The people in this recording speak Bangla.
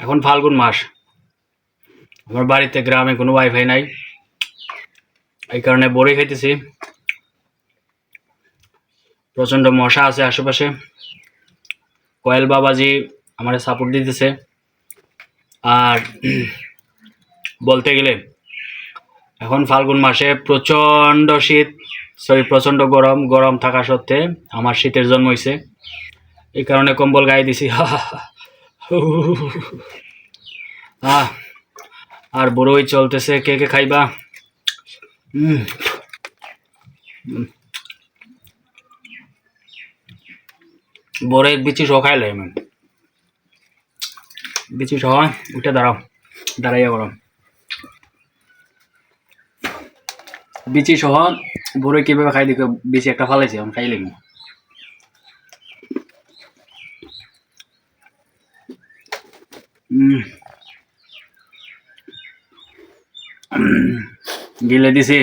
এখন ফাল্গুন মাস, আমার বাড়িতে গ্রামে কোনো ওয়াইফাই নাই, এই কারণে বড়ি খাইতেছি। প্রচন্ড মশা আছে আশেপাশে। কোয়েল বাবাজি আমার সাপোর্ট দিতেছে। আর বলতে গেলে এখন ফাল্গুন মাসে প্রচন্ড শীত, প্রচন্ড গরম, গরম থাকা সত্ত্বে আমার শীতের জন্ম হয়েছে, এই কারণে কম্বল গায়ে দিছি। আর বড়ই চলতেছে, কে কে খাইবা? বড়ের বিচি সহ খাইলে আমি, বিচি সহ উঠে দাঁড়াও, দাঁড়াইয়া করো, বিচি সহ বড়ই কিভাবে খাই দেখো, বিচি একটা ফালাইছি এখন খাইলে গিলে দিছি।